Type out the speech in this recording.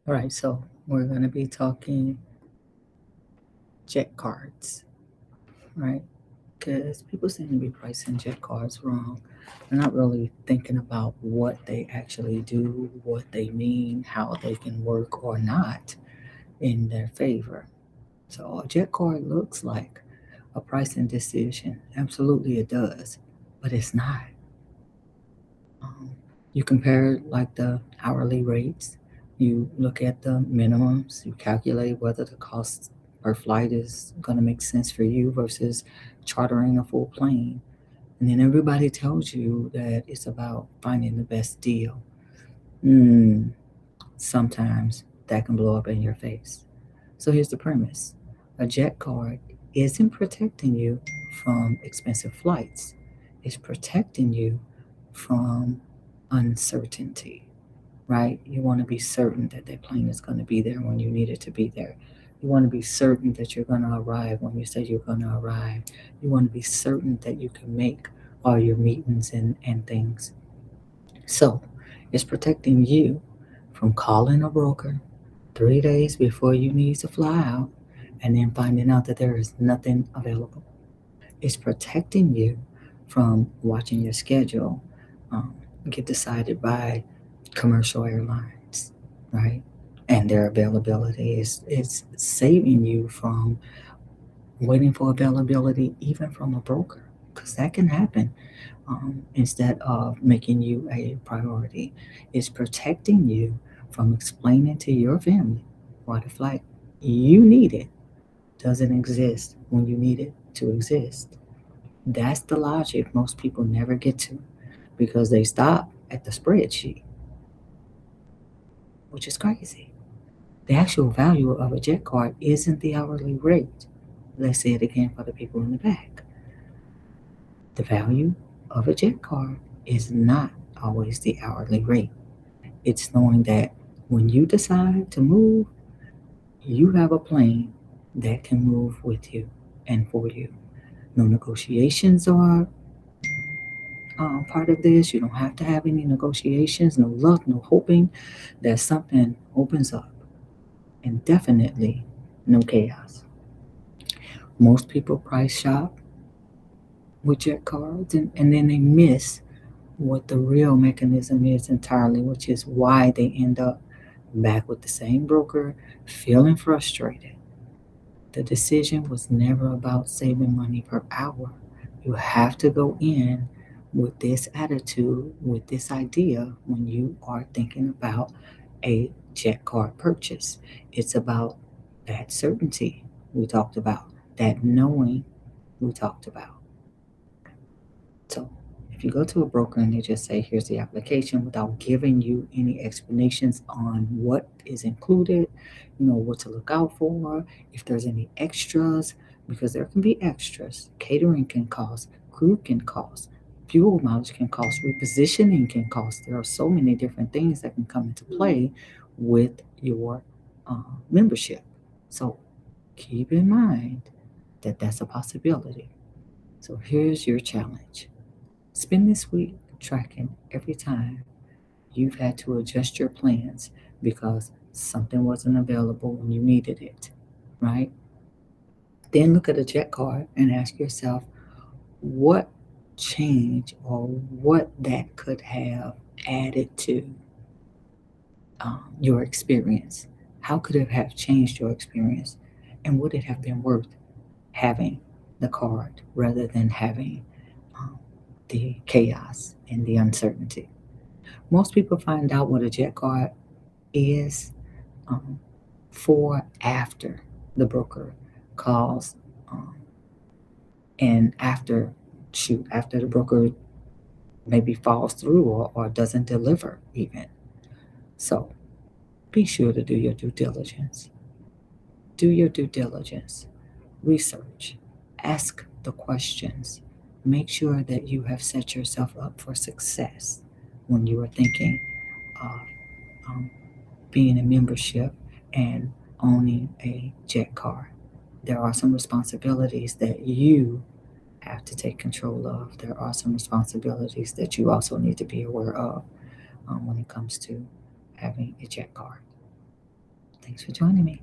All right, so we're going to be talking jet cards, right? Because people seem to be pricing jet cards wrong. They're not really thinking about what they actually do, what they mean, how they can work or not in their favor. So a jet card looks like a pricing decision. Absolutely, it does, but it's not. Um, you compare like the hourly rates, you look at the minimums, you calculate whether the cost per flight is going to make sense for you versus chartering a full plane. And then everybody tells you that it's about finding the best deal. Mm, sometimes that can blow up in your face. So here's the premise: a jet card isn't protecting you from expensive flights, it's protecting you from uncertainty, right? You want to be certain that that plane is going to be there when you need it to be there. You want to be certain that you're going to arrive when you said you're going to arrive. You want to be certain that you can make all your meetings and things. So it's protecting you from calling a broker 3 days before you need to fly out and then finding out that there is nothing available. It's protecting you from watching your schedule um, get decided by commercial airlines, right? And their availability is saving you from waiting for availability even from a broker, because that can happen. Instead of making you a priority, it's protecting you from explaining to your family why the flight you need it doesn't exist when you need it to exist. That's the logic most people never get to because they stop at the spreadsheet, which is crazy. The actual value of a jet card isn't the hourly rate. Let's say it again for the people in the back. The value of a jet card is not always the hourly rate. It's knowing that when you decide to move, you have a plane that can move with you and for you. No negotiations are part of this. You don't have to have any negotiations, no luck, no hoping that something opens up, and definitely no chaos. Most people price shop with jet cards and then they miss what the real mechanism is entirely, which is why they end up back with the same broker feeling frustrated. The decision was never about saving money per hour. You have to go in with this attitude, with this idea when you are thinking about a jet card purchase. It's about that certainty we talked about, that knowing we talked about. So if you go to a broker and they just say, here's the application without giving you any explanations on what is included, what to look out for, if there's any extras, because there can be extras. Catering can cost, crew can cost, fuel mileage can cost, repositioning can cost. There are so many different things that can come into play with your uh, membership. So keep in mind that that's a possibility. So here's your challenge: spend this week tracking every time you've had to adjust your plans because something wasn't available when you needed it, right? Then look at a jet card and ask yourself what change or what that could have added to your experience. How could it have changed your experience? And would it have been worth having the card rather than having um, the chaos and the uncertainty? Most people find out what a jet card is um, for after the broker calls um, and after the broker maybe falls through or doesn't deliver even. So be sure to do your due diligence. Do your due diligence. Research. Ask the questions. Make sure that you have set yourself up for success when you are thinking of um, being a membership and owning a jet card. There are some responsibilities that you have to take control of. There are some responsibilities that you also need to be aware of when it comes to having a jet card. Thanks for joining me.